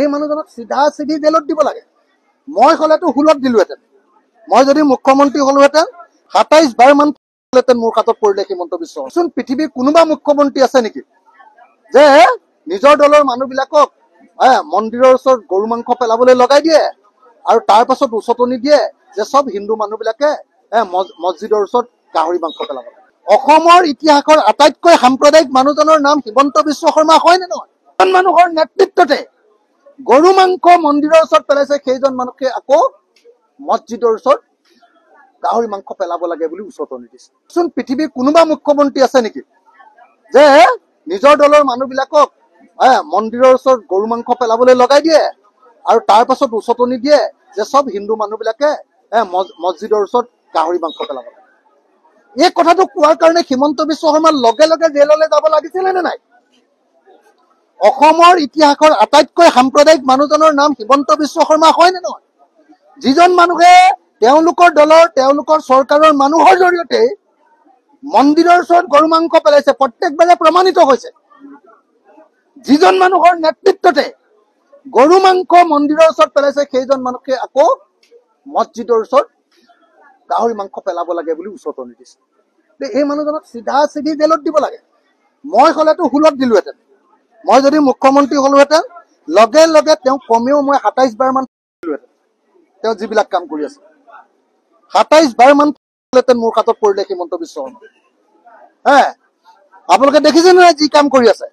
এই মানুহজনক চিধা চিধি জেলত দিব লাগে। মই হলেতো 16ত দিলোহেঁতেন। মই যদি মুখ্যমন্ত্ৰী হলোহেঁতেন 27 বাৰ মান মোৰ কাষত পৰিলে হিমন্ত বিশ্ব শৰ্মা। চোন পৃথিৱীৰ কোনোবা মুখ্যমন্ত্ৰী আছে নেকি যে নিজৰ দলৰ মানুহবিলাকক মন্দিৰৰ ওচৰত গৰু মাংস পেলাবলৈ লগাই দিয়ে আৰু তাৰ পাছত উচতনি দিয়ে যে সব হিন্দু মানুহবিলাকে মছজিদৰ ওচৰত গাহৰি মাংস পেলাব। অসমৰ ইতিহাসৰ আটাইতকৈ সাম্প্ৰদায়িক মানুহজনৰ নাম হিমন্ত বিশ্ব শৰ্মা হয় নে নহয়? মানুহৰ নেতৃত্বতে গৰু মাংস মন্দিৰৰ ওচৰত পেলাইছে, সেইজন মানুহকে আকৌ মছজিদৰ ওচৰত গাহৰি মাংস পেলাব লাগে বুলি উচতনি দিছে। চোন পৃথিৱীৰ কোনোবা মুখ্যমন্ত্ৰী আছে নেকি যে নিজৰ দলৰ মানুহবিলাকক মন্দিৰৰ ওচৰত গৰু মাংস পেলাবলৈ লগাই দিয়ে আৰু তাৰ পাছত উচতনি দিয়ে যে সব হিন্দু মানুহবিলাকে মছজিদৰ ওচৰত গাহৰি মাংস পেলাব লাগে। এই কথাটো কোৱাৰ কাৰণে হিমন্ত বিশ্ব শৰ্মাৰ লগে লগে জেললৈ যাব লাগিছিলে নে নাই? অসমৰ ইতিহাসৰ আটাইতকৈ সাম্প্ৰদায়িক মানুহজনৰ নাম হিমন্ত বিশ্ব শৰ্মা হয় নে নহয়? যিজন মানুহে তেওঁলোকৰ দলৰ তেওঁলোকৰ চৰকাৰৰ মানুহৰ জৰিয়তে মন্দিৰৰ ওচৰত গৰু মাংস পেলাইছে, প্ৰত্যেকবাৰে প্ৰমাণিত হৈছে। যিজন মানুহৰ নেতৃত্বতে গৰু মাংস মন্দিৰৰ ওচৰত পেলাইছে, সেইজন মানুহকে আকৌ মছজিদৰ ওচৰত গাহৰি মাংস পেলাব লাগে বুলি উচতনি দিছে। এই মানুহজনক চিধা চিধি জেলত দিব লাগে। মই হলেতো 16ত দিলোহেঁতেন। মই যদি মুখ্যমন্ত্ৰী হলোহেঁতেন লগে লগে তেওঁ কমেও মই 27 বাৰ মান দিলোহেঁতেন। তেওঁ যিবিলাক কাম কৰি আছে 27 বাৰ মান মোৰ কাষত পৰিলে হিমন্ত বিশ্ব শৰ্মা। আপোনালোকে দেখিছে নহয় যি কাম কৰি আছে।